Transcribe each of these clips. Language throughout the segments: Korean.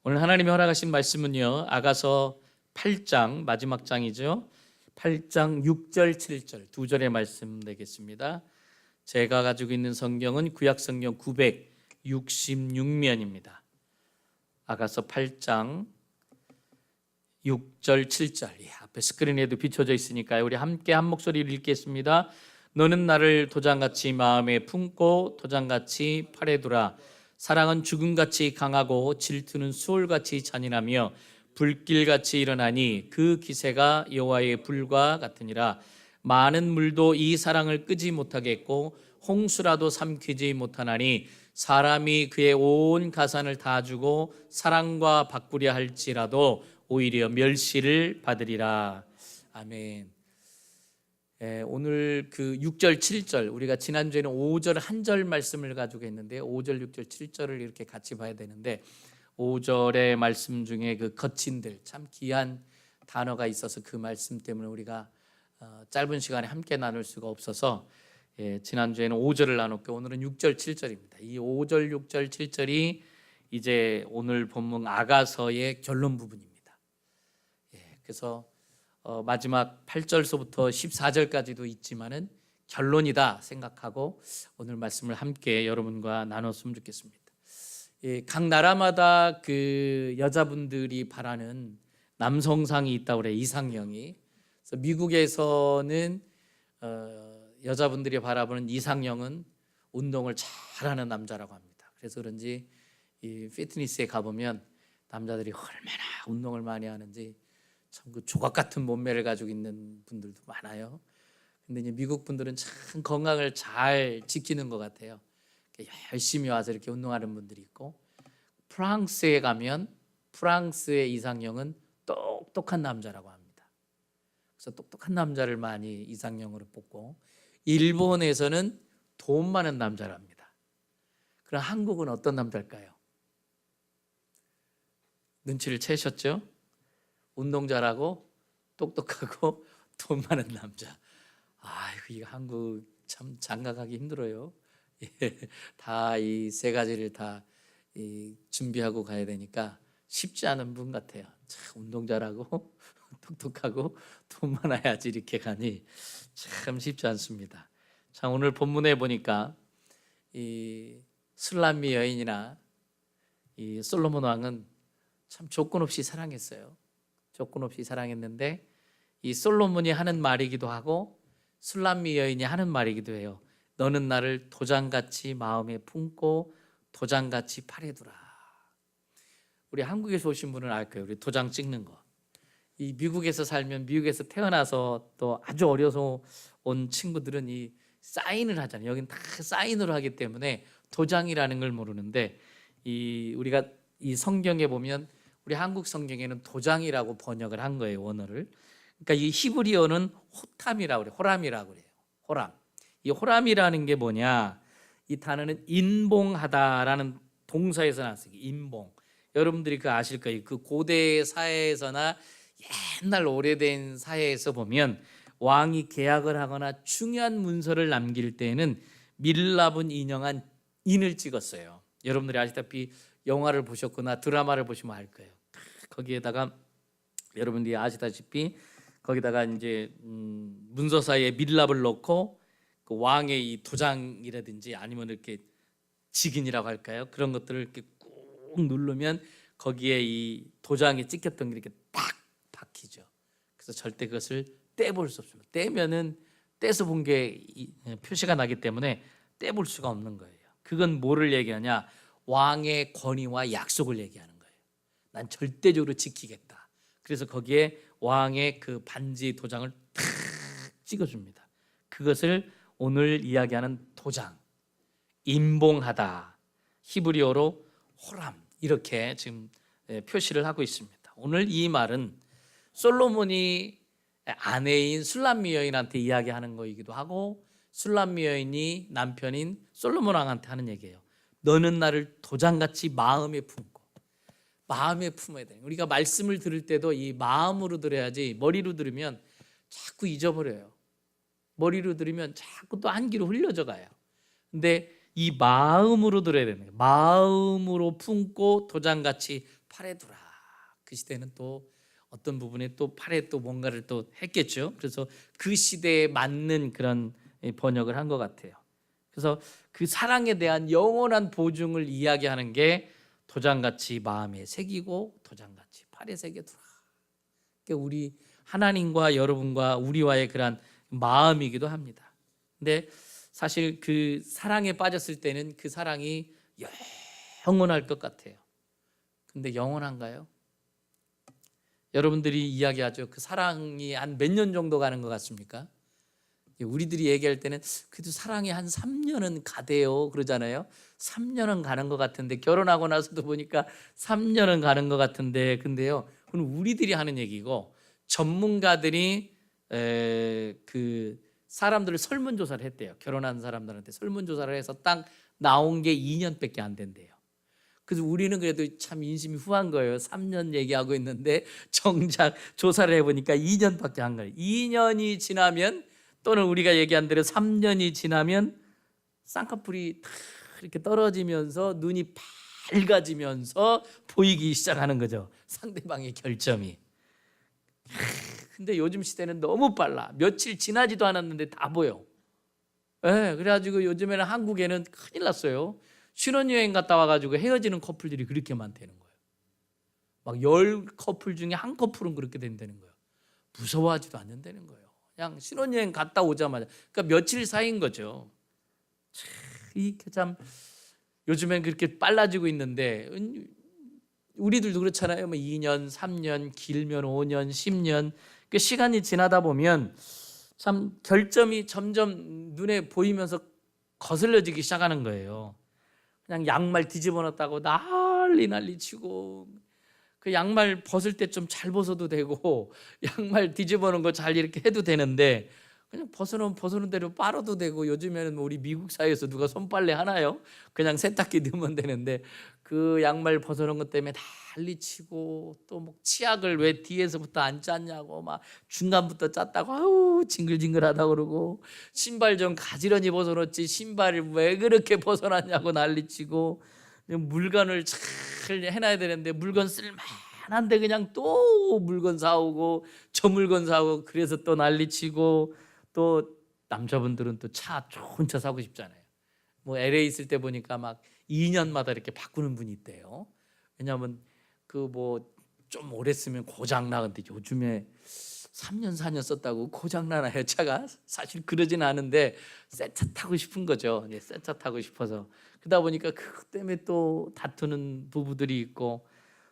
오늘 하나님이 허락하신 말씀은요, 아가서 8장 마지막 장이죠. 8장 6절 7절 두 절의 말씀 되겠습니다. 제가 가지고 있는 성경은 구약 성경 966면입니다. 아가서 8장 6절 7절, 앞에 스크린에도 비춰져 있으니까요, 우리 함께 한 목소리를 읽겠습니다. 너는 나를 도장같이 마음에 품고 도장같이 팔에 두라. 사랑은 죽음같이 강하고 질투는 수월같이 잔인하며 불길같이 일어나니 그 기세가 여호와의 불과 같으니라. 많은 물도 이 사랑을 끄지 못하겠고 홍수라도 삼키지 못하나니 사람이 그의 온 가산을 다 주고 사랑과 바꾸려 할지라도 오히려 멸시를 받으리라. 아멘. 오늘 그 6절 7절, 우리가 지난주에는 5절 한 절 말씀을 가지고 했는데 5절 6절 7절을 이렇게 같이 봐야 되는데 5절의 말씀 중에 그 거친들, 참 귀한 단어가 있어서 그 말씀 때문에 우리가 짧은 시간에 함께 나눌 수가 없어서 지난주에는 5절을 나눴고 오늘은 6절 7절입니다. 이 5절 6절 7절이 이제 오늘 본문 아가서의 결론 부분입니다. 그래서 마지막 8절서부터 14절까지도 있지만은 결론이다 생각하고 오늘 말씀을 함께 여러분과 나눴으면 좋겠습니다. 각 나라마다 그 여자분들이 바라는 남성상이 있다고 그래요. 이상형이. 그래서 미국에서는 여자분들이 바라보는 이상형은 운동을 잘하는 남자라고 합니다. 그래서 그런지 이 피트니스에 가보면 남자들이 얼마나 운동을 많이 하는지 참 그 조각 같은 몸매를 가지고 있는 분들도 많아요. 근데 이제 미국 분들은 참 건강을 잘 지키는 것 같아요. 열심히 와서 이렇게 운동하는 분들이 있고, 프랑스에 가면 프랑스의 이상형은 똑똑한 남자라고 합니다. 그래서 똑똑한 남자를 많이 이상형으로 뽑고, 일본에서는 돈 많은 남자랍니다. 그럼 한국은 어떤 남자일까요? 눈치를 채셨죠? 운동 잘하고 똑똑하고 돈 많은 남자. 이 한국 참 장가가기 힘들어요. 다 이 세 가지를 다 준비하고 가야 되니까 쉽지 않은 분 같아요. 참 운동 잘하고 똑똑하고 돈 많아야지 이렇게 가니 참 쉽지 않습니다. 참 오늘 본문에 보니까 이 술람미 여인이나 이 솔로몬 왕은 참 조건 없이 사랑했어요. 조건 없이 사랑했는데 이 솔로몬이 하는 말이기도 하고 술람미 여인이 하는 말이기도 해요. 너는 나를 도장같이 마음에 품고 도장같이 팔에 두라. 우리 한국에서 오신 분은 알 거예요. 우리 도장 찍는 거. 이 미국에서 살면 미국에서 태어나서 또 아주 어려서 온 친구들은 이 사인을 하잖아요. 여긴 다 사인으로 하기 때문에 도장이라는 걸 모르는데 우리가 이 성경에 보면 우리 한국 성경에는 도장이라고 번역을 한 거예요, 원어를. 그러니까 이 히브리어는 호탐이라고 그래요. 호람이라고 그래요. 호람. 이 호람이라는 게 뭐냐? 이 단어는 인봉하다라는 동사에서 나왔어요. 인봉. 여러분들이 그 아실 거예요. 그 고대 사회에서나 옛날 오래된 사회에서 보면 왕이 계약을 하거나 중요한 문서를 남길 때에는 밀랍은 인형한 인을 찍었어요. 여러분들이 아시다시피 영화를 보셨거나 드라마를 보시면 알 거예요. 거기에다가 여러분들이 아시다시피 거기다가 이제 문서 사이에 밀랍을 넣고 그 왕의 이 도장이라든지 아니면 이렇게 직인이라고 할까요? 그런 것들을 이렇게 꾹 누르면 거기에 이 도장이 찍혔던 게 이렇게 딱 박히죠. 그래서 절대 그것을 떼볼 수 없습니다. 떼면은 떼서 본 게 표시가 나기 때문에 떼볼 수가 없는 거예요. 그건 뭐를 얘기하냐? 왕의 권위와 약속을 얘기하는 거예요. 난 절대적으로 지키겠다. 그래서 거기에 왕의 그 반지 도장을 탁 찍어줍니다. 그것을 오늘 이야기하는 도장, 인봉하다, 히브리어로 호람, 이렇게 지금 표시를 하고 있습니다. 오늘 이 말은 솔로몬이 아내인 술람미 여인한테 이야기하는 거이기도 하고 술람미 여인이 남편인 솔로몬 왕한테 하는 얘기예요. 너는 나를 도장같이 마음에 품고. 마음에 품어야 돼. 우리가 말씀을 들을 때도 이 마음으로 들어야지 머리로 들으면 자꾸 잊어버려요. 머리로 들으면 자꾸 또 한 귀로 흘려져 가요. 근데 이 마음으로 들어야 되는 거예요. 마음으로 품고 도장같이 팔에 두라. 그 시대는 또 어떤 부분에 또 팔에 또 뭔가를 또 했겠죠. 그래서 그 시대에 맞는 그런 번역을 한 것 같아요. 그래서 그 사랑에 대한 영원한 보증을 이야기하는 게 도장같이 마음에 새기고 도장같이 팔에 새겨두라. 그러니까 우리 하나님과 여러분과 우리와의 그런 마음이기도 합니다. 근데 사실 그 사랑에 빠졌을 때는 그 사랑이 영원할 것 같아요. 근데 영원한가요? 여러분들이 이야기하죠. 그 사랑이 한 몇 년 정도 가는 것 같습니까? 우리들이 얘기할 때는 그래도 사랑이 한 3년은 가대요 그러잖아요. 3년은 가는 것 같은데, 결혼하고 나서도 보니까 3년은 가는 것 같은데, 근데요, 그건 우리들이 하는 얘기고, 전문가들이 그 사람들을 설문조사를 했대요. 결혼한 사람들한테 설문조사를 해서 딱 나온 게 2년밖에 안 된대요. 그래서 우리는 그래도 참 인심이 후한 거예요. 3년 얘기하고 있는데 정작 조사를 해보니까 2년밖에 안 가요. 2년이 지나면, 또는 우리가 얘기한 대로 3년이 지나면 쌍꺼풀이 다 이렇게 떨어지면서 눈이 밝아지면서 보이기 시작하는 거죠. 상대방의 결점이. 근데 요즘 시대는 너무 빨라. 며칠 지나지도 않았는데 다 보여. 그래가지고 요즘에는 한국에는 큰일 났어요. 신혼여행 갔다 와가지고 헤어지는 커플들이 그렇게 많다는 거예요. 막 10커플 중에 한 커플은 그렇게 된다는 거예요. 무서워하지도 않는다는 거예요. 그냥 신혼여행 갔다 오자마자, 그러니까 며칠 사이인 거죠. 이게 참 요즘엔 그렇게 빨라지고 있는데, 우리들도 그렇잖아요. 뭐 2년, 3년, 길면 5년, 10년. 그 시간이 지나다 보면 참 결점이 점점 눈에 보이면서 거슬려지기 시작하는 거예요. 그냥 양말 뒤집어 놨다고 난리 치고, 그 양말 벗을 때 좀 잘 벗어도 되고, 양말 뒤집어 놓은 거 잘 이렇게 해도 되는데, 그냥 벗어놓은 대로 빨아도 되고, 요즘에는 뭐 우리 미국 사회에서 누가 손빨래 하나요? 그냥 세탁기 넣으면 되는데, 그 양말 벗어놓은 것 때문에 난리치고, 또 뭐 치약을 왜 뒤에서부터 안 짰냐고, 막 중간부터 짰다고 아우 징글징글하다고 그러고, 신발 좀 가지런히 벗어놓지 신발을 왜 그렇게 벗어놨냐고 난리치고, 물건을 잘 해놔야 되는데 물건 쓸만한데 그냥 또 물건 사오고 저 물건 사오고, 그래서 또 난리치고, 또 남자분들은 또 좋은 차 사고 싶잖아요. 뭐 LA 있을 때 보니까 막 2년마다 이렇게 바꾸는 분이 있대요. 왜냐하면 그 뭐 좀 오래 쓰면 고장 나는데, 요즘에 3년 4년 썼다고 고장 나나요 차가? 사실 그러진 않은데 새 차 타고 싶은 거죠. 새 차 타고 싶어서. 그러다 보니까 그것 때문에 또 다투는 부부들이 있고,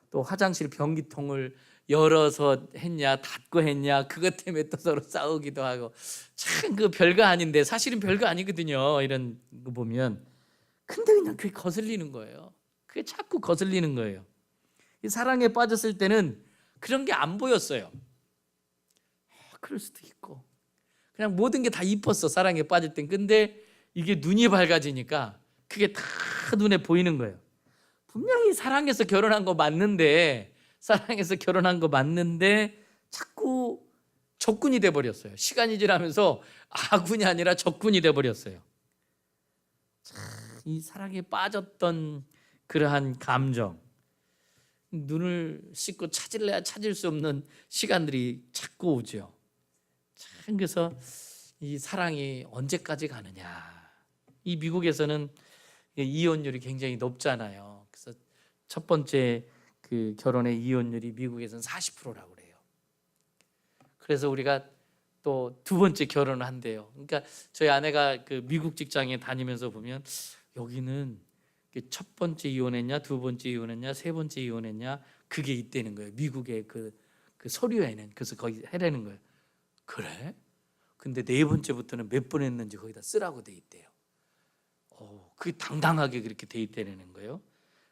또 화장실 변기통을 열어서 했냐 닫고 했냐 그것 때문에 또 서로 싸우기도 하고, 참 그 별거 아닌데 사실은 별거 아니거든요, 이런 거 보면. 근데 그냥 그게 거슬리는 거예요. 그게 자꾸 거슬리는 거예요. 이 사랑에 빠졌을 때는 그런 게 안 보였어요. 그럴 수도 있고, 그냥 모든 게 다 이뻤어 사랑에 빠질 땐. 근데 이게 눈이 밝아지니까 그게 다 눈에 보이는 거예요. 분명히 사랑해서 결혼한 거 맞는데, 자꾸 적군이 돼 버렸어요. 시간이 지나면서 아군이 아니라 적군이 돼 버렸어요. 이 사랑에 빠졌던 그러한 감정, 눈을 씻고 찾을래야 찾을 수 없는 시간들이 자꾸 오죠. 그래서 이 사랑이 언제까지 가느냐. 이 미국에서는 이혼율이 굉장히 높잖아요. 그래서 첫 번째 그 결혼의 이혼율이 미국에서는 40%라고 그래요. 그래서 우리가 또 두 번째 결혼을 한대요. 그러니까 저희 아내가 그 미국 직장에 다니면서 보면, 여기는 첫 번째 이혼했냐, 두 번째 이혼했냐, 세 번째 이혼했냐, 그게 있다는 거예요. 미국의 그 서류에는. 그래서 거기 해라는 거예요. 그래? 근데 네 번째부터는 몇 번 했는지 거기다 쓰라고 돼 있대요. 그게 당당하게 그렇게 돼 있다는 거예요.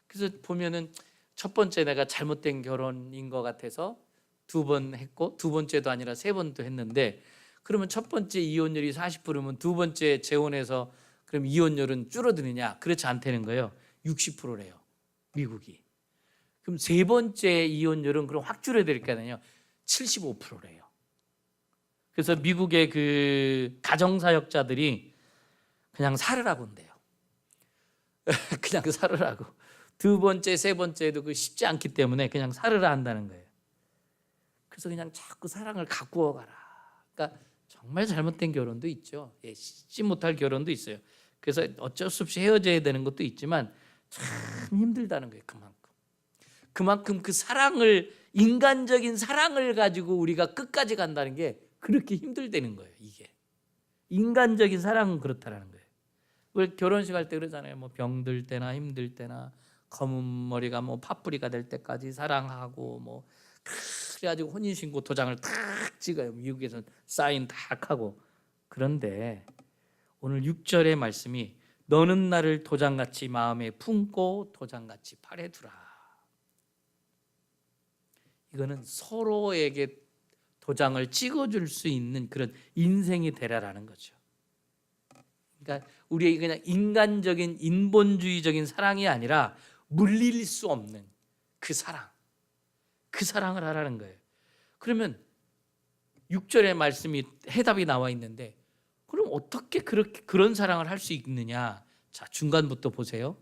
그래서 보면은 첫 번째 내가 잘못된 결혼인 것 같아서 두 번 했고, 두 번째도 아니라 세 번도 했는데, 그러면 첫 번째 이혼율이 40%면 두 번째 재혼해서 그럼 이혼율은 줄어드느냐? 그렇지 않다는 거예요. 60%래요 미국이. 그럼 세 번째 이혼율은 그럼 확 줄어야 될 거 아니에요. 75%래요. 그래서 미국의 그 가정사역자들이 그냥 살으라고 한대요. 그냥 살으라고. 두 번째, 세 번째도 그 쉽지 않기 때문에 그냥 살으라 한다는 거예요. 그래서 그냥 자꾸 사랑을 가꾸어 가라. 그러니까 정말 잘못된 결혼도 있죠. 예, 씻지 못할 결혼도 있어요. 그래서 어쩔 수 없이 헤어져야 되는 것도 있지만 참 힘들다는 거예요. 그만큼 그 사랑을, 인간적인 사랑을 가지고 우리가 끝까지 간다는 게 그렇게 힘들다는 거예요. 이게 인간적인 사랑은 그렇다라는 거예요. 왜 결혼식 할 때 그러잖아요. 뭐 병들 때나 힘들 때나 검은 머리가 뭐 팥뿌리가 될 때까지 사랑하고 뭐 그래가지고 혼인신고 도장을 탁 찍어요. 미국에서는 사인 탁 하고. 그런데 오늘 6절의 말씀이 너는 나를 도장같이 마음에 품고 도장같이 팔에 두라. 이거는 서로에게 도장을 찍어줄 수 있는 그런 인생이 되라라는 거죠. 그러니까 우리에게 그냥 인간적인 인본주의적인 사랑이 아니라 물릴 수 없는 그 사랑을 하라는 거예요. 그러면 6절의 말씀이 해답이 나와 있는데 그럼 어떻게 그런 사랑을 할 수 있느냐? 자, 중간부터 보세요.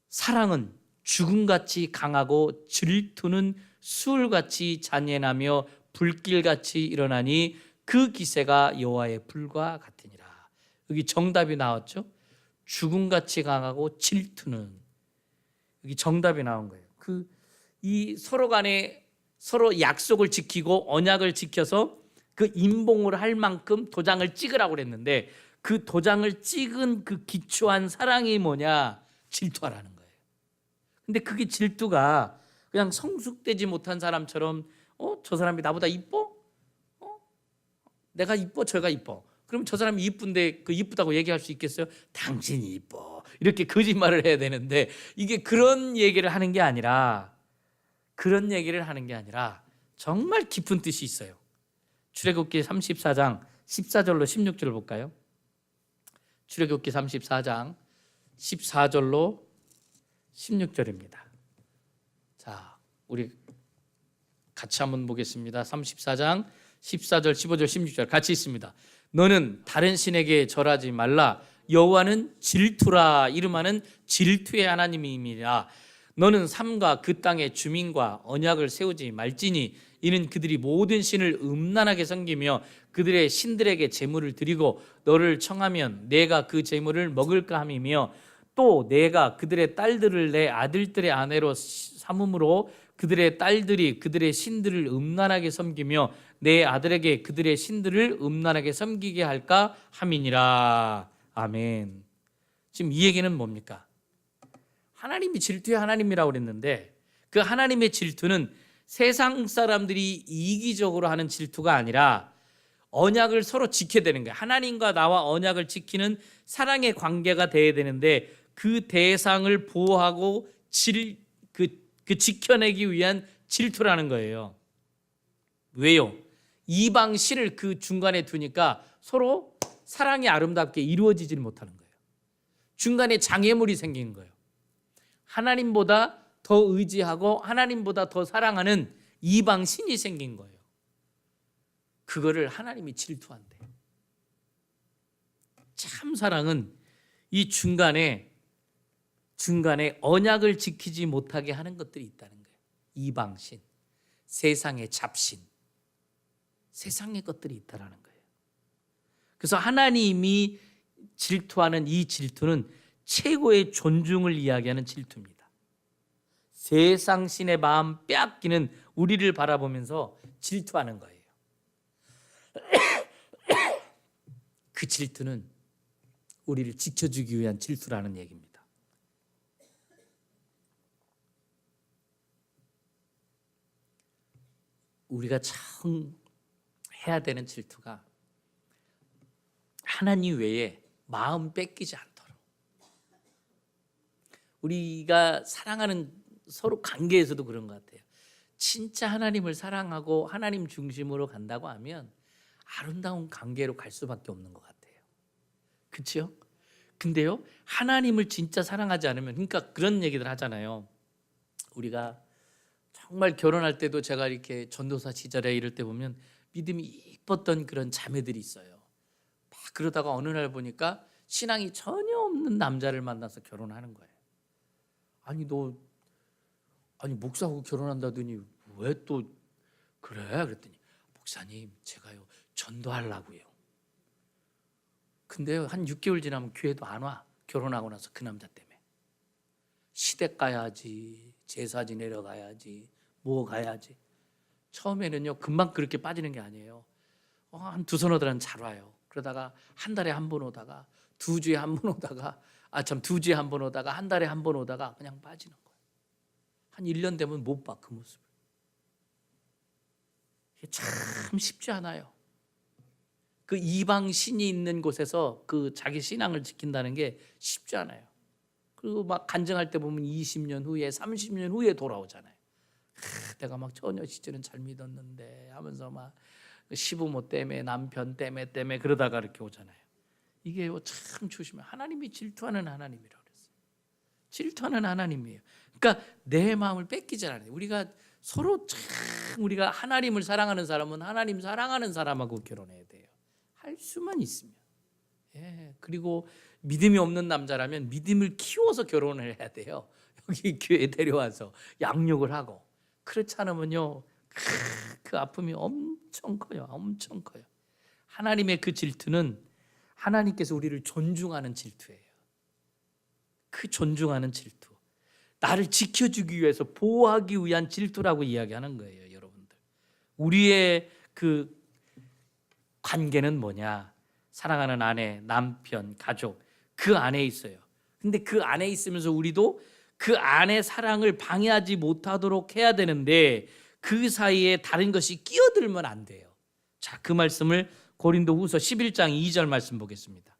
사랑은 죽음같이 강하고 질투는 수울같이 잔인하며 불길같이 일어나니 그 기세가 여호와의 불과 같으니라. 여기 정답이 나왔죠? 죽음같이 강하고 질투는, 여기 정답이 나온 거예요. 이 서로 간에 서로 약속을 지키고 언약을 지켜서 그 임봉을 할 만큼 도장을 찍으라고 그랬는데 그 도장을 찍은 그 기초한 사랑이 뭐냐? 질투하라는 거예요. 근데 그게 질투가 그냥 성숙되지 못한 사람처럼 저 사람이 나보다 이뻐? 내가 이뻐? 저가 이뻐? 그럼 저 사람이 이쁜데 그 이쁘다고 얘기할 수 있겠어요? 당신이 이뻐. 이렇게 거짓말을 해야 되는데 이게 그런 얘기를 하는 게 아니라 정말 깊은 뜻이 있어요. 출애굽기 34장 14절로 16절을 볼까요? 출애굽기 34장 14절로 16절입니다. 자, 우리 같이 한번 보겠습니다. 34장 14절, 15절, 16절 같이 있습니다. 너는 다른 신에게 절하지 말라. 여호와는 질투라. 이름하는 질투의 하나님이니라. 너는 삼가 그 땅의 주민과 언약을 세우지 말지니 이는 그들이 모든 신을 음란하게 섬기며 그들의 신들에게 제물을 드리고 너를 청하면 내가 그 제물을 먹을까 함이며 또 내가 그들의 딸들을 내 아들들의 아내로 삼음으로 그들의 딸들이 그들의 신들을 음란하게 섬기며 내 아들에게 그들의 신들을 음란하게 섬기게 할까 함이니라. 아멘. 지금 이 얘기는 뭡니까? 하나님이 질투의 하나님이라고 그랬는데 그 하나님의 질투는 세상 사람들이 이기적으로 하는 질투가 아니라 언약을 서로 지켜야 되는 거예요. 하나님과 나와 언약을 지키는 사랑의 관계가 돼야 되는데 그 대상을 보호하고 지켜내기 위한 질투라는 거예요. 왜요? 이방 신을 그 중간에 두니까 서로 사랑이 아름답게 이루어지질 못하는 거예요. 중간에 장애물이 생긴 거예요. 하나님보다 더 의지하고 하나님보다 더 사랑하는 이방 신이 생긴 거예요. 그거를 하나님이 질투한대요. 참 사랑은 이 중간에 언약을 지키지 못하게 하는 것들이 있다는 거예요. 이방신, 세상의 잡신, 세상의 것들이 있다는 거예요. 그래서 하나님이 질투하는 이 질투는 최고의 존중을 이야기하는 질투입니다. 세상 신의 마음 빼앗기는 우리를 바라보면서 질투하는 거예요. 그 질투는 우리를 지켜주기 위한 질투라는 얘기입니다. 우리가 참 해야 되는 질투가 하나님 외에 마음 뺏기지 않도록, 우리가 사랑하는 서로 관계에서도 그런 것 같아요. 진짜 하나님을 사랑하고 하나님 중심으로 간다고 하면 아름다운 관계로 갈 수밖에 없는 것 같아요. 그렇죠? 근데요, 하나님을 진짜 사랑하지 않으면, 그러니까 그런 얘기들 하잖아요. 우리가 정말 결혼할 때도 제가 이렇게 전도사 시절에 이럴 때 보면 믿음이 이뻤던 그런 자매들이 있어요. 막 그러다가 어느 날 보니까 신앙이 전혀 없는 남자를 만나서 결혼하는 거예요. 너 목사하고 결혼한다더니 왜 또 그래? 그랬더니 목사님 제가요 전도하려고요. 근데 한 6개월 지나면 교회도 안 와. 결혼하고 나서 그 남자 때문에. 시댁 가야지, 제사 지내러 가야지, 뭐 가야지. 처음에는요 금방 그렇게 빠지는 게 아니에요. 한 두서너 달은 잘 와요. 그러다가 한 달에 한 번 오다가 2주에 한 번 오다가 2주에 한 번 오다가 한 달에 한 번 오다가 그냥 빠지는 거예요. 한 1년 되면 못 봐 그 모습을. 이게 참 쉽지 않아요. 그 이방 신이 있는 곳에서 그 자기 신앙을 지킨다는 게 쉽지 않아요. 그리고 막 간증할 때 보면 20년 후에 30년 후에 돌아오잖아요. 내가 막 처녀 시절은 잘 믿었는데 하면서 막 시부모 때문에 남편 때문에 그러다가 이렇게 오잖아요. 이게 참 조심해. 하나님이 질투하는 하나님이라고 그랬어요. 질투하는 하나님이에요. 그러니까 내 마음을 뺏기지 않아요. 우리가 서로 참 우리가 하나님을 사랑하는 사람은 하나님 사랑하는 사람하고 결혼해야 돼요. 할 수만 있으면. 예. 그리고 믿음이 없는 남자라면 믿음을 키워서 결혼을 해야 돼요. 여기 교회에 데려와서 양육을 하고. 그렇지 않으면요 그 아픔이 엄청 커요. 엄청 커요. 하나님의 그 질투는 하나님께서 우리를 존중하는 질투예요. 그 존중하는 질투. 나를 지켜주기 위해서 보호하기 위한 질투라고 이야기하는 거예요. 여러분들. 우리의 그 관계는 뭐냐? 사랑하는 아내, 남편, 가족 그 안에 있어요. 근데 그 안에 있으면서 우리도 그 안의 사랑을 방해하지 못하도록 해야 되는데 그 사이에 다른 것이 끼어들면 안 돼요. 자, 그 말씀을 고린도후서 11장 2절 말씀 보겠습니다.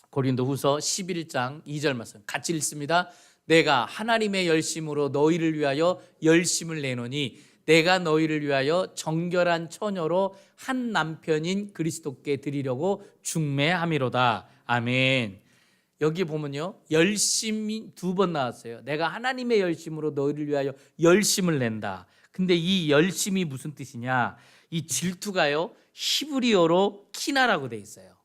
고린도후서 11장 2절 말씀 같이 읽습니다. 내가 하나님의 열심으로 너희를 위하여 열심을 내노니 내가 너희를 위하여 정결한 처녀로 한 남편인 그리스도께 드리려고 중매함이로다. 아멘. 여기 보면요 열심이 2번 나왔어요. 내가 하나님의 열심으로 너희를 위하여 열심을 낸다. 근데 이 열심이 무슨 뜻이냐? 이 질투가요 히브리어로 키나라고 돼 있어요.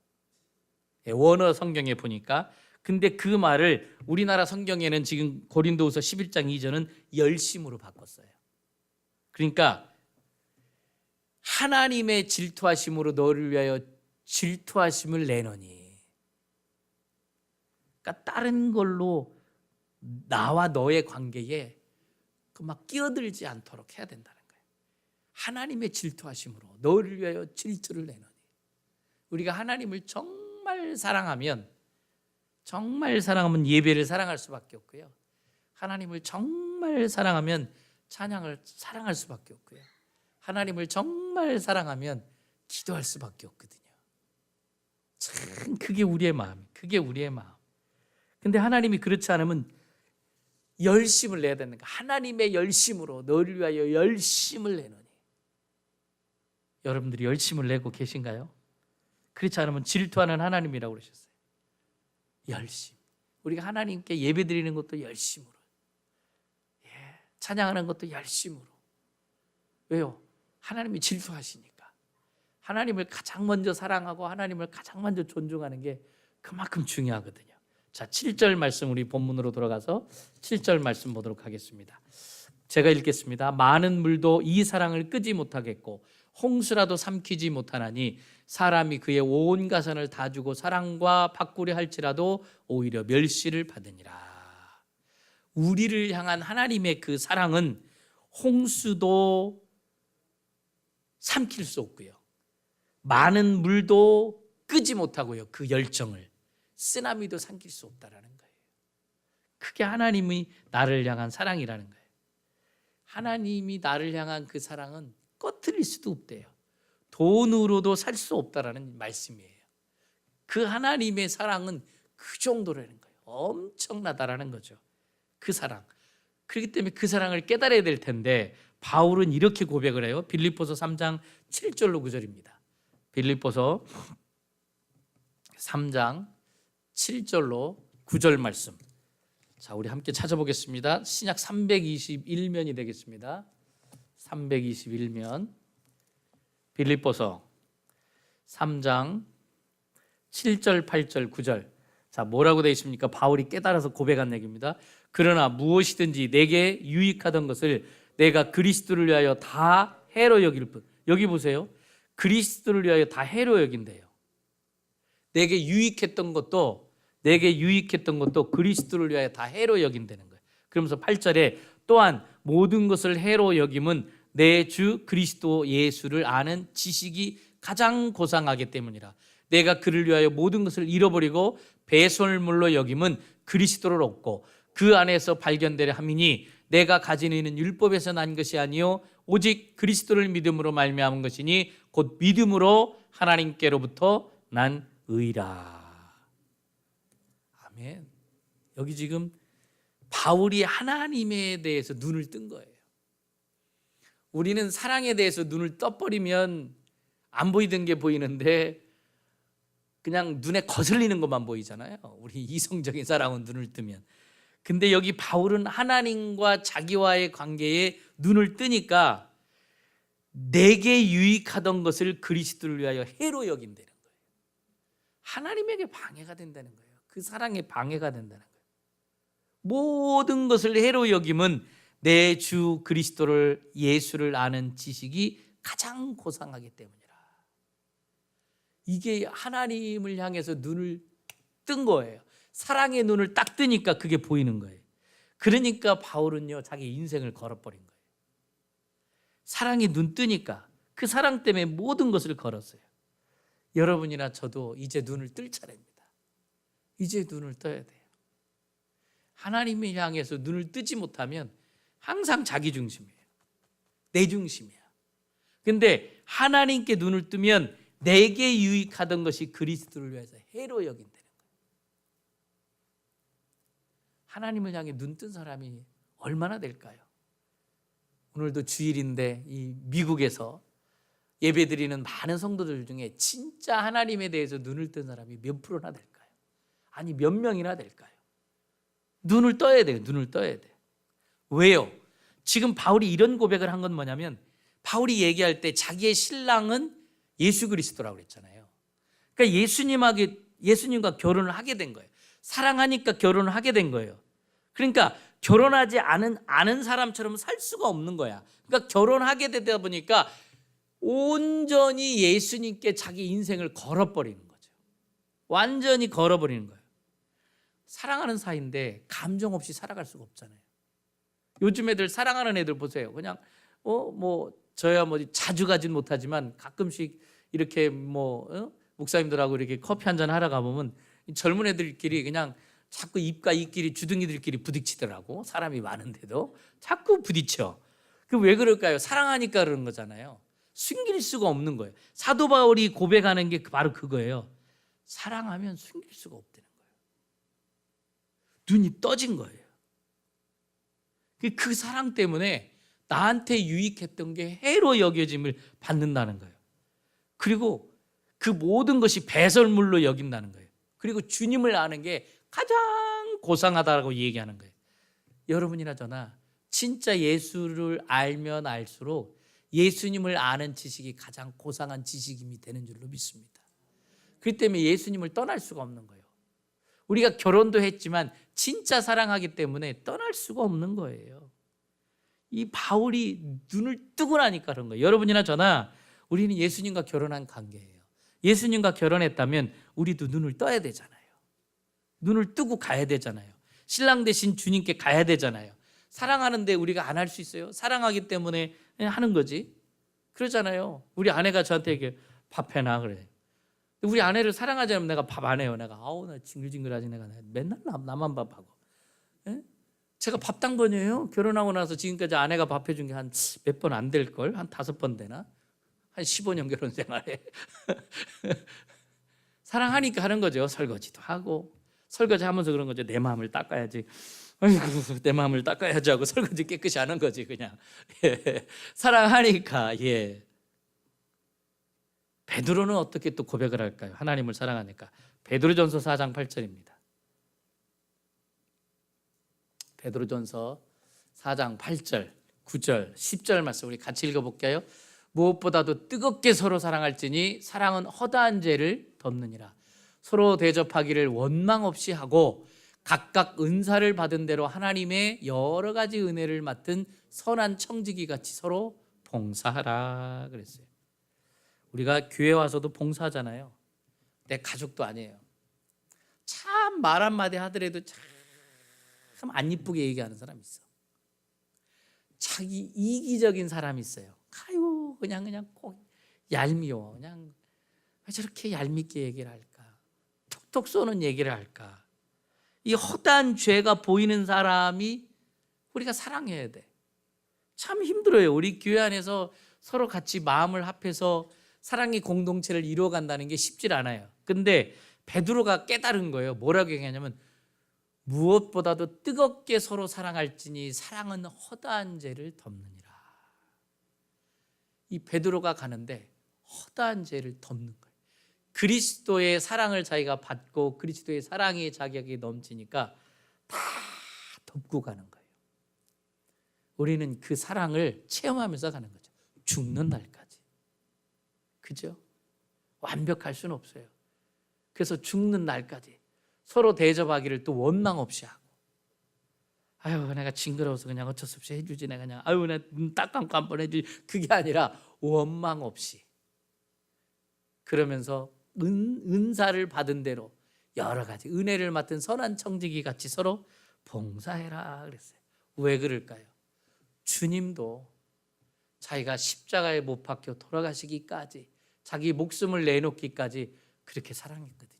원어 성경에 보니까. 근데 그 말을 우리나라 성경에는 지금 고린도후서 11장 2절은 열심으로 바꿨어요. 그러니까 하나님의 질투하심으로 너를 위하여 질투하심을 내노니. 그러니까 다른 걸로 나와 너의 관계에 막 끼어들지 않도록 해야 된다는 거예요. 하나님의 질투하심으로 너를 위하여 질투를 내노니. 우리가 하나님을 정말 사랑하면 예배를 사랑할 수밖에 없고요. 하나님을 정말 사랑하면 찬양을 사랑할 수밖에 없고요. 하나님을 정말 사랑하면 기도할 수밖에 없거든요. 참 그게 우리의 마음. 그게 우리의 마음. 근데 하나님이 그렇지 않으면 열심을 내야 되는 거야. 하나님의 열심으로 너를 위하여 열심을 내노니. 여러분들이 열심을 내고 계신가요? 그렇지 않으면 질투하는 하나님이라고 그러셨어요. 열심. 우리가 하나님께 예배드리는 것도 열심으로. 찬양하는 것도 열심으로. 왜요? 하나님이 질투하시니까. 하나님을 가장 먼저 사랑하고 하나님을 가장 먼저 존중하는 게 그만큼 중요하거든요. 자, 7절 말씀 우리 본문으로 돌아가서 7절 말씀 보도록 하겠습니다. 제가 읽겠습니다. 많은 물도 이 사랑을 끄지 못하겠고 홍수라도 삼키지 못하나니 사람이 그의 온 가산을 다 주고 사랑과 바꾸려 할지라도 오히려 멸시를 받으니라. 우리를 향한 하나님의 그 사랑은 홍수도 삼킬 수 없고요. 많은 물도 끄지 못하고요. 그 열정을 쓰나미도 삼킬 수 없다라는 거예요. 그게 하나님이 나를 향한 사랑이라는 거예요. 하나님이 나를 향한 그 사랑은 꺼트릴 수도 없대요. 돈으로도 살 수 없다라는 말씀이에요. 그 하나님의 사랑은 그 정도라는 거예요. 엄청나다라는 거죠. 그 사랑. 그렇기 때문에 그 사랑을 깨달아야 될 텐데 바울은 이렇게 고백을 해요. 빌립보서 3장 7절로 9절입니다. 빌립보서 3장 7절로 9절 말씀. 자, 우리 함께 찾아보겠습니다. 신약 321면이 되겠습니다. 321면 빌립보서 3장 7절, 8절, 9절. 자, 뭐라고 되어 있습니까? 바울이 깨달아서 고백한 얘기입니다. 그러나 무엇이든지 내게 유익하던 것을 내가 그리스도를 위하여 다 해로 여길 뿐. 여기 보세요. 그리스도를 위하여 다 해로 여긴대요. 내게 유익했던 것도 그리스도를 위하여 다 해로 여긴다는 거예요. 그러면서 8절에 또한 모든 것을 해로 여김은 내 주 그리스도 예수를 아는 지식이 가장 고상하기 때문이라. 내가 그를 위하여 모든 것을 잃어버리고 배설물로 여김은 그리스도를 얻고 그 안에서 발견되려 함이니 내가 가지는 이는 율법에서 난 것이 아니요 오직 그리스도를 믿음으로 말미암은 것이니 곧 믿음으로 하나님께로부터 난 의라. 아멘. 여기 지금 바울이 하나님에 대해서 눈을 뜬 거예요. 우리는 사랑에 대해서 눈을 떠버리면 안 보이던 게 보이는데 그냥 눈에 거슬리는 것만 보이잖아요. 우리 이성적인 사람은 눈을 뜨면. 근데 여기 바울은 하나님과 자기와의 관계에 눈을 뜨니까 내게 유익하던 것을 그리스도를 위하여 해로 여긴다는 거예요. 하나님에게 방해가 된다는 거예요. 그 사랑에 방해가 된다는 거예요. 모든 것을 해로 여김은 내 주 그리스도를 예수를 아는 지식이 가장 고상하기 때문이라. 이게 하나님을 향해서 눈을 뜬 거예요. 사랑의 눈을 딱 뜨니까 그게 보이는 거예요. 그러니까 바울은요 자기 인생을 걸어버린 거예요. 사랑이 눈 뜨니까 그 사랑 때문에 모든 것을 걸었어요. 여러분이나 저도 이제 눈을 뜰 차례입니다. 이제 눈을 떠야 돼요. 하나님을 향해서 눈을 뜨지 못하면 항상 자기 중심이에요. 내 중심이야. 근데 하나님께 눈을 뜨면 내게 유익하던 것이 그리스도를 위해서 해로 여긴다는 거예요. 하나님을 향해 눈 뜬 사람이 얼마나 될까요? 오늘도 주일인데 이 미국에서 예배드리는 많은 성도들 중에 진짜 하나님에 대해서 눈을 뜬 사람이 몇 프로나 될까요? 아니 몇 명이나 될까요? 눈을 떠야 돼요. 눈을 떠야 돼요. 왜요? 지금 바울이 이런 고백을 한 건 뭐냐면 바울이 얘기할 때 자기의 신랑은 예수 그리스도라고 그랬잖아요. 그러니까 예수님과 결혼을 하게 된 거예요. 사랑하니까 결혼을 하게 된 거예요. 그러니까 결혼하지 않은 사람처럼 살 수가 없는 거야. 그러니까 결혼하게 되다 보니까 온전히 예수님께 자기 인생을 걸어버리는 거죠. 완전히 걸어버리는 거예요. 사랑하는 사이인데 감정 없이 살아갈 수가 없잖아요. 요즘 애들 사랑하는 애들 보세요. 그냥 저야 자주 가진 못하지만 가끔씩 이렇게 목사님들하고 이렇게 커피 한잔 하러 가보면 젊은 애들끼리 그냥 자꾸 입과 입끼리 주둥이들끼리 부딪히더라고. 사람이 많은데도 자꾸 부딪혀. 그 왜 그럴까요? 사랑하니까 그러는 거잖아요. 숨길 수가 없는 거예요. 사도 바울이 고백하는 게 바로 그거예요. 사랑하면 숨길 수가 없다는 거예요. 눈이 떠진 거예요. 그 사랑 때문에 나한테 유익했던 게 해로 여겨짐을 받는다는 거예요. 그리고 그 모든 것이 배설물로 여긴다는 거예요. 그리고 주님을 아는 게 가장 고상하다고 얘기하는 거예요. 여러분이나 저나 진짜 예수를 알면 알수록 예수님을 아는 지식이 가장 고상한 지식이 되는 줄로 믿습니다. 그렇기 때문에 예수님을 떠날 수가 없는 거예요. 우리가 결혼도 했지만 진짜 사랑하기 때문에 떠날 수가 없는 거예요. 이 바울이 눈을 뜨고 나니까 그런 거예요. 여러분이나 저나 우리는 예수님과 결혼한 관계예요. 예수님과 결혼했다면 우리도 눈을 떠야 되잖아요. 눈을 뜨고 가야 되잖아요. 신랑 대신 주님께 가야 되잖아요. 사랑하는데 우리가 안 할 수 있어요? 사랑하기 때문에 하는 거지. 그러잖아요. 우리 아내가 저한테 이렇게 밥 해놔 그래. 우리 아내를 사랑하지 않으면 내가 밥 안 해요. 내가 나 징글징글하지. 내가 맨날 나만 밥하고. 예? 제가 밥 당번이에요. 결혼하고 나서 지금까지 아내가 밥 해준 게 한 몇 번 안 될걸? 한 5번 되나? 한 15년 결혼 생활에. 사랑하니까 하는 거죠. 설거지도 하고. 설거지 하면서 그런 거죠. 내 마음을 닦아야지. 아이고, 내 마음을 닦아야지 하고 설거지 깨끗이 하는 거지 그냥. 예. 사랑하니까. 예. 베드로는 어떻게 또 고백을 할까요? 하나님을 사랑하니까. 베드로전서 4장 8절입니다. 베드로전서 4장 8절, 9절, 10절 말씀 우리 같이 읽어볼게요. 무엇보다도 뜨겁게 서로 사랑할지니 사랑은 허다한 죄를 덮느니라. 서로 대접하기를 원망 없이 하고 각각 은사를 받은 대로 하나님의 여러 가지 은혜를 맡은 선한 청지기 같이 서로 봉사하라 그랬어요. 우리가 교회 와서도 봉사하잖아요. 내 가족도 아니에요. 참 말 한마디 하더라도 참 안 이쁘게 얘기하는 사람이 있어. 자기 이기적인 사람이 있어요. 아유 그냥 꼭 얄미워. 그냥 왜 저렇게 얄밉게 얘기를 할까? 톡톡 쏘는 얘기를 할까? 이 허다한 죄가 보이는 사람이 우리가 사랑해야 돼. 참 힘들어요. 우리 교회 안에서 서로 같이 마음을 합해서 사랑의 공동체를 이루어간다는 게 쉽질 않아요. 근데 베드로가 깨달은 거예요. 뭐라고 얘기하냐면 무엇보다도 뜨겁게 서로 사랑할지니 사랑은 허다한 죄를 덮느니라. 이 베드로가 가는데 허다한 죄를 덮는 거예요. 그리스도의 사랑을 자기가 받고 그리스도의 사랑이 자기에게 넘치니까 다 덮고 가는 거예요. 우리는 그 사랑을 체험하면서 가는 거죠. 죽는 날까지. 그죠? 완벽할 수는 없어요. 그래서 죽는 날까지 서로 대접하기를 또 원망 없이 하고, 아유 내가 징그러워서 그냥 어쩔 수 없이 해주지, 내가 그냥 아유 내 눈 딱 감고 한번 해주지, 그게 아니라 원망 없이 그러면서 은사를 받은 대로 여러 가지 은혜를 맡은 선한 청지기 같이 서로 봉사해라 그랬어요. 왜 그럴까요? 주님도 자기가 십자가에 못 박혀 돌아가시기까지, 자기 목숨을 내놓기까지 그렇게 사랑했거든요.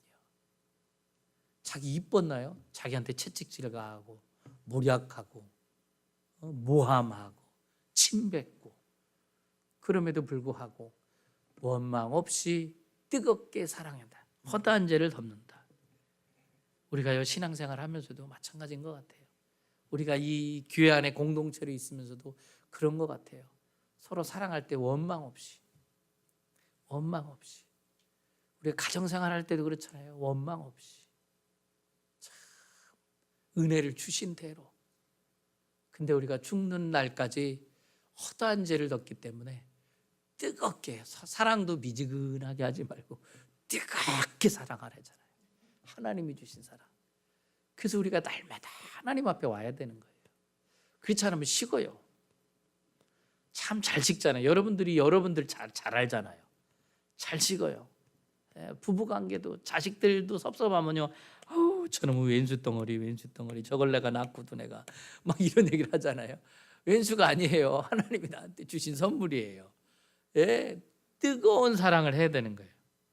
자기 이뻤나요? 자기한테 채찍질 가하고 모략하고 모함하고 침뱉고, 그럼에도 불구하고 원망 없이 뜨겁게 사랑한다. 허다한 죄를 덮는다. 우리가요 신앙생활 하면서도 마찬가지인 것 같아요. 우리가 이 교회 안에 공동체로 있으면서도 그런 것 같아요. 서로 사랑할 때 원망 없이, 원망 없이. 우리가 가정생활 할 때도 그렇잖아요. 원망 없이 참 은혜를 주신 대로. 근데 우리가 죽는 날까지 허다한 죄를 덮기 때문에 뜨겁게, 사랑도 미지근하게 하지 말고 뜨겁게 사랑하라잖아요. 하나님이 주신 사랑. 그래서 우리가 날마다 하나님 앞에 와야 되는 거예요. 그렇지 않으면 식어요. 참 잘 식잖아요. 여러분들 잘 알잖아요. 잘 식어요. 부부관계도 자식들도 섭섭하면요, 아우 저놈의 왼수 덩어리 저걸 내가 낳고도 내가 막 이런 얘기를 하잖아요. 왼수가 아니에요. 하나님이 나한테 주신 선물이에요. 뜨거운 사랑을 해야 되는 거예요.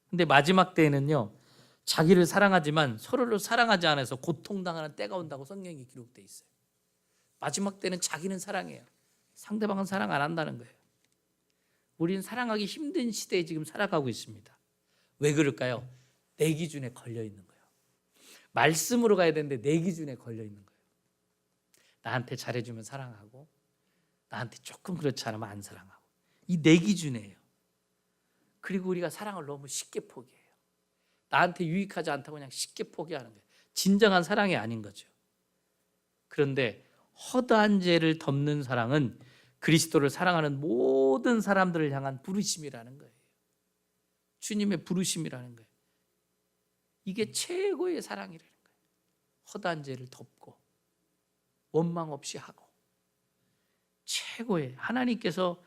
근데 마지막 때에는요, 자기를 사랑하지만 서로를 사랑하지 않아서 고통당하는 때가 온다고 성경에 기록되어 있어요. 마지막 때는 자기는 사랑해요. 상대방은 사랑 안 한다는 거예요. 우리는 사랑하기 힘든 시대에 지금 살아가고 있습니다. 왜 그럴까요? 내 기준에 걸려 있는 거예요. 말씀으로 가야 되는데 내 기준에 걸려 있는 거예요. 나한테 잘해주면 사랑하고, 나한테 조금 그렇지 않으면 안 사랑하고, 이 내 기준이에요. 그리고 우리가 사랑을 너무 쉽게 포기해요. 나한테 유익하지 않다고 그냥 쉽게 포기하는 거예요. 진정한 사랑이 아닌 거죠. 그런데 허다한 죄를 덮는 사랑은 그리스도를 사랑하는 모든 사람들을 향한 부르심이라는 거예요. 주님의 부르심이라는 거예요. 이게 최고의 사랑이라는 거예요. 허다한 죄를 덮고 원망 없이 하고, 최고의, 하나님께서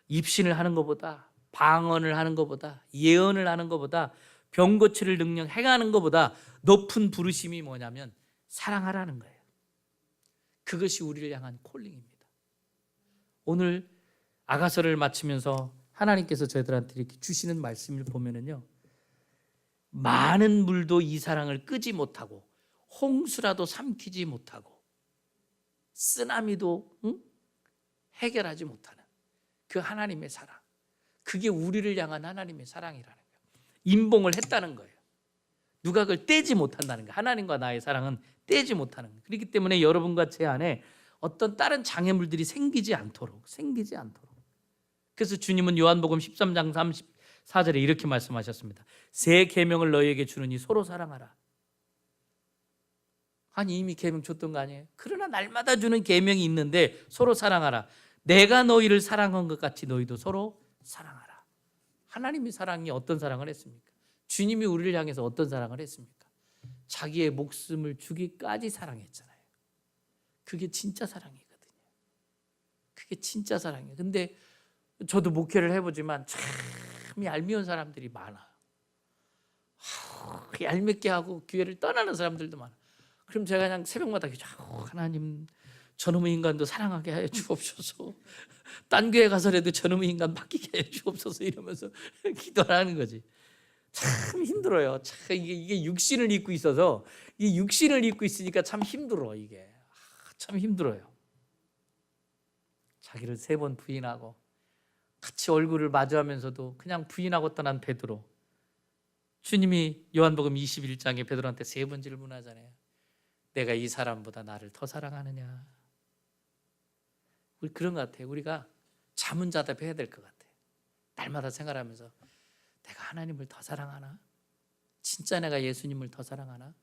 입신을 하는 것보다, 방언을 하는 것보다, 예언을 하는 것보다, 병 고치를 능력 행하는 것보다 높은 부르심이 뭐냐면 사랑하라는 거예요. 그것이 우리를 향한 콜링입니다. 오늘 아가서를 마치면서 하나님께서 저희들한테 이렇게 주시는 말씀을 보면은요, 많은 물도 이 사랑을 끄지 못하고, 홍수라도 삼키지 못하고, 쓰나미도 해결하지 못하는 그 하나님의 사랑, 그게 우리를 향한 하나님의 사랑이라는 거예요. 임봉을 했다는 거예요. 누가 그걸 떼지 못한다는 거예요. 하나님과 나의 사랑은 떼지 못하는 거예요. 그렇기 때문에 여러분과 제 안에 어떤 다른 장애물들이 생기지 않도록. 그래서 주님은 요한복음 13장 34절에 이렇게 말씀하셨습니다. 새 계명을 너희에게 주느니 서로 사랑하라. 아니 이미 계명 줬던 거 아니에요? 그러나 날마다 주는 계명이 있는데 서로 사랑하라. 내가 너희를 사랑한 것 같이 너희도 서로 사랑하라. 하나님의 사랑이 어떤 사랑을 했습니까? 주님이 우리를 향해서 어떤 사랑을 했습니까? 자기의 목숨을 주기까지 사랑했잖아요. 그게 진짜 사랑이거든요. 그게 진짜 사랑이에요. 근데 저도 목회를 해보지만 참 얄미운 사람들이 많아요. 얄밉게 하고 교회를 떠나는 사람들도 많아요. 그럼 제가 그냥 새벽마다 하나님 저놈의 인간도 사랑하게 하여 주옵소서. 딴 교회 가서라도 저놈의 인간 바뀌게 하여 주옵소서 이러면서 기도하는 거지. 참 힘들어요. 참 이게 육신을 입고 있어서, 이 육신을 입고 있으니까 참 힘들어. 이게 참 힘들어요. 자기를 3번 부인하고 같이 얼굴을 마주하면서도 그냥 부인하고 떠난 베드로. 주님이 요한복음 21장에 베드로한테 3번 질문하잖아요. 내가 이 사람보다 나를 더 사랑하느냐? 우리 그런 것 같아요. 우리가 자문자답해야 될 것 같아요. 날마다 생활하면서 내가 하나님을 더 사랑하나? 진짜 내가 예수님을 더 사랑하나?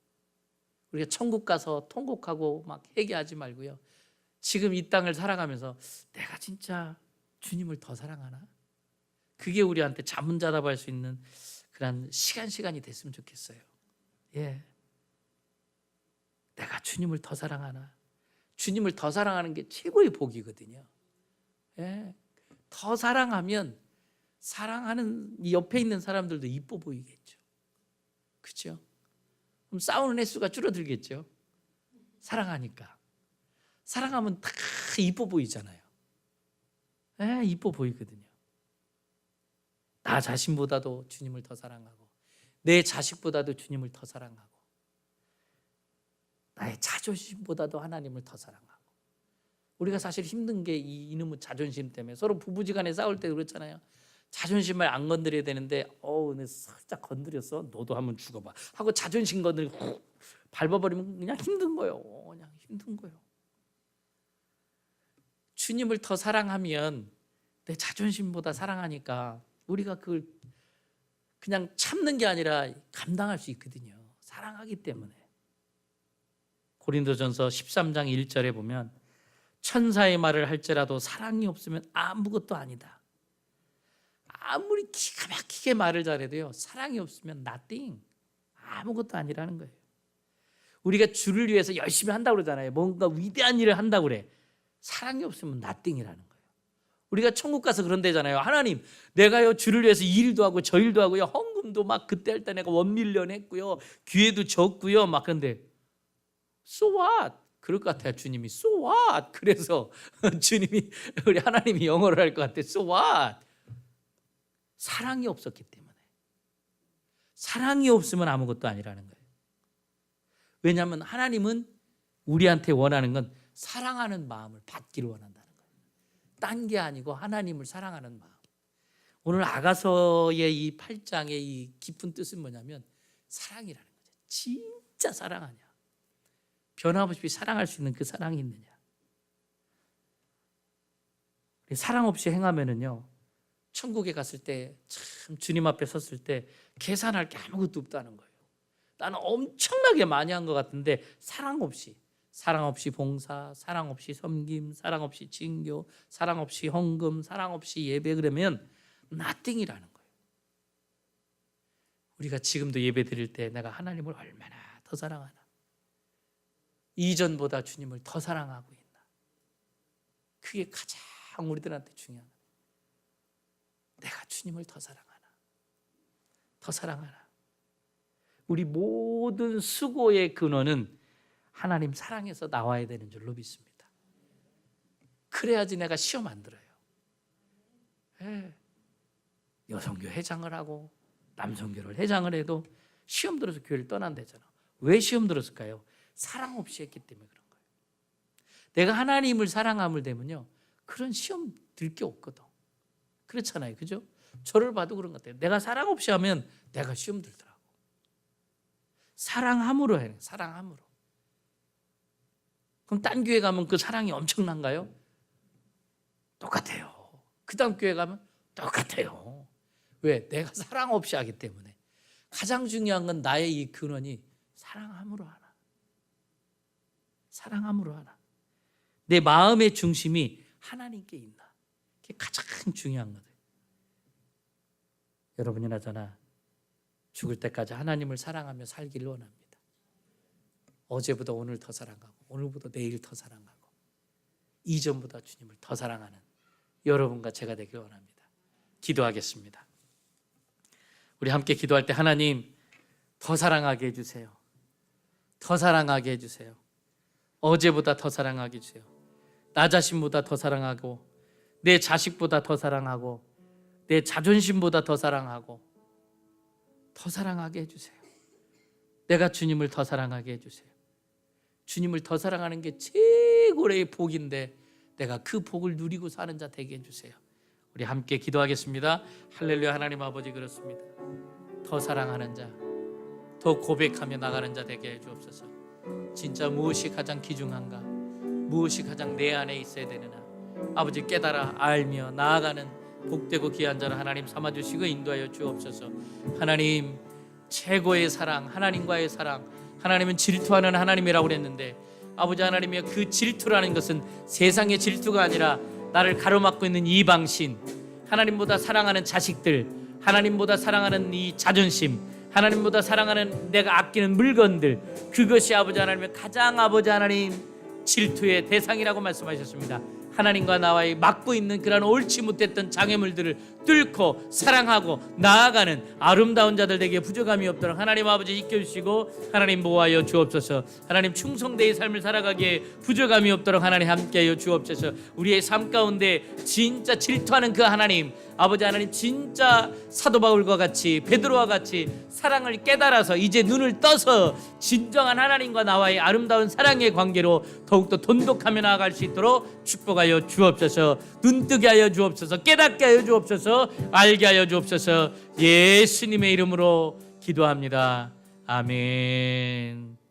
우리가 천국 가서 통곡하고 막 회개하지 말고요. 지금 이 땅을 살아가면서 내가 진짜 주님을 더 사랑하나? 그게 우리한테 자문자답할 수 있는 그런 시간이 됐으면 좋겠어요. 예, 내가 주님을 더 사랑하나? 주님을 더 사랑하는 게 최고의 복이거든요. 예, 더 사랑하면 사랑하는 이 옆에 있는 사람들도 이뻐 보이겠죠. 그렇죠? 그럼 싸우는 횟수가 줄어들겠죠. 사랑하니까. 사랑하면 다 이뻐 보이잖아요. 예, 이뻐 보이거든요. 나 자신보다도 주님을 더 사랑하고, 내 자식보다도 주님을 더 사랑하고, 나의 자존심보다도 하나님을 더 사랑하고. 우리가 사실 힘든 게 이놈의 자존심 때문에 서로 부부지간에 싸울 때 그렇잖아요. 자존심을 안 건드려야 되는데 내 살짝 건드렸어. 너도 한번 죽어봐 하고 자존심 건드리고 훅 밟아버리면 그냥 힘든 거예요. 그냥 힘든 거예요. 주님을 더 사랑하면 내 자존심보다 사랑하니까 우리가 그걸 그냥 참는 게 아니라 감당할 수 있거든요. 사랑하기 때문에. 고린도전서 13장 1절에 보면 천사의 말을 할지라도 사랑이 없으면 아무것도 아니다. 아무리 기가 막히게 말을 잘해도요, 사랑이 없으면 nothing, 아무것도 아니라는 거예요. 우리가 주를 위해서 열심히 한다고 그러잖아요. 뭔가 위대한 일을 한다고 그래. 사랑이 없으면 nothing이라는 거예요. 우리가 천국 가서 그런 데잖아요. 하나님, 내가요 주를 위해서 이 일도 하고 저 일도 하고요, 헌금도 막 그때 할 때 내가 1밀리언 했고요, 기회도 줬고요, 막. 그런데 so what? 그럴 것 같아요. 주님이 so what? 그래서 주님이, 우리 하나님이 영어를 할 것 같아. so what? 사랑이 없었기 때문에. 사랑이 없으면 아무것도 아니라는 거예요. 왜냐하면 하나님은 우리한테 원하는 건 사랑하는 마음을 받기를 원한다는 거예요. 딴 게 아니고 하나님을 사랑하는 마음. 오늘 아가서의 이 8장의 이 깊은 뜻은 뭐냐면 사랑이라는 거죠. 진짜 사랑하냐? 변함없이 사랑할 수 있는 그 사랑이 있느냐? 사랑 없이 행하면은요, 천국에 갔을 때 참 주님 앞에 섰을 때 계산할 게 아무것도 없다는 거예요. 나는 엄청나게 많이 한 것 같은데 사랑 없이 봉사, 사랑 없이 섬김, 사랑 없이 진교, 사랑 없이 헌금, 사랑 없이 예배, 그러면 nothing이라는 거예요. 우리가 지금도 예배 드릴 때 내가 하나님을 얼마나 더 사랑하나, 이전보다 주님을 더 사랑하고 있나, 그게 가장 우리들한테 중요한 거예요. 내가 주님을 더 사랑하나, 더 사랑하나. 우리 모든 수고의 근원은 하나님 사랑에서 나와야 되는 줄로 믿습니다. 그래야지 내가 시험 안 들어요. 예. 여성교 회장을 하고 남성교를 회장을 해도 시험 들어서 교회를 떠난다잖아. 왜 시험 들었을까요? 사랑 없이 했기 때문에 그런 거예요. 내가 하나님을 사랑함을 되면요, 그런 시험 들 게 없거든. 그렇잖아요. 그죠? 저를 봐도 그런 것 같아요. 내가 사랑 없이 하면 내가 시험 들더라고. 사랑함으로 해요. 사랑함으로. 그럼 딴 교회 가면 그 사랑이 엄청난가요? 똑같아요. 그 다음 교회 가면 똑같아요. 왜? 내가 사랑 없이 하기 때문에. 가장 중요한 건 나의 이 근원이 사랑함으로 하나. 사랑함으로 하나. 내 마음의 중심이 하나님께 있나. 그게 가장 중요한 거예요. 여러분이나 저나 죽을 때까지 하나님을 사랑하며 살기를 원합니다. 어제보다 오늘 더 사랑하고 오늘보다 내일 더 사랑하고 이전보다 주님을 더 사랑하는 여러분과 제가 되길 원합니다. 기도하겠습니다. 우리 함께 기도할 때 하나님 더 사랑하게 해주세요. 더 사랑하게 해주세요. 어제보다 더 사랑하게 해주세요. 나 자신보다 더 사랑하고 내 자식보다 더 사랑하고 내 자존심보다 더 사랑하고 더 사랑하게 해주세요. 내가 주님을 더 사랑하게 해주세요. 주님을 더 사랑하는 게 최고의 복인데 내가 그 복을 누리고 사는 자 되게 해주세요. 우리 함께 기도하겠습니다. 할렐루야. 하나님 아버지, 그렇습니다. 더 사랑하는 자, 더 고백하며 나가는 자 되게 해주옵소서. 진짜 무엇이 가장 귀중한가, 무엇이 가장 내 안에 있어야 되느냐, 아버지 깨달아 알며 나아가는 복되고 귀한 자를 하나님 삼아주시고 인도하여 주옵소서. 하나님 최고의 사랑, 하나님과의 사랑, 하나님은 질투하는 하나님이라고 그랬는데 아버지 하나님이여, 그 질투라는 것은 세상의 질투가 아니라 나를 가로막고 있는 이방신, 하나님보다 사랑하는 자식들, 하나님보다 사랑하는 이 자존심, 하나님보다 사랑하는 내가 아끼는 물건들, 그것이 아버지 하나님의 가장 아버지 하나님 질투의 대상이라고 말씀하셨습니다. 하나님과 나와의 막고 있는 그런 옳지 못했던 장애물들을 뚫고 사랑하고 나아가는 아름다운 자들에게 부족함이 없도록 하나님 아버지 이끌시고 하나님 보호하여 주옵소서. 하나님 충성되의 삶을 살아가기에 부족함이 없도록 하나님 함께하여 주옵소서. 우리의 삶 가운데 진짜 질투하는 그 하나님 아버지 하나님, 진짜 사도 바울과 같이 베드로와 같이 사랑을 깨달아서 이제 눈을 떠서 진정한 하나님과 나와의 아름다운 사랑의 관계로 더욱더 돈독하며 나아갈 수 있도록 축복하여 주옵소서. 눈뜨게 하여 주옵소서. 깨닫게 하여 주옵소서. 알게 하여 주옵소서. 예수님의 이름으로 기도합니다. 아멘.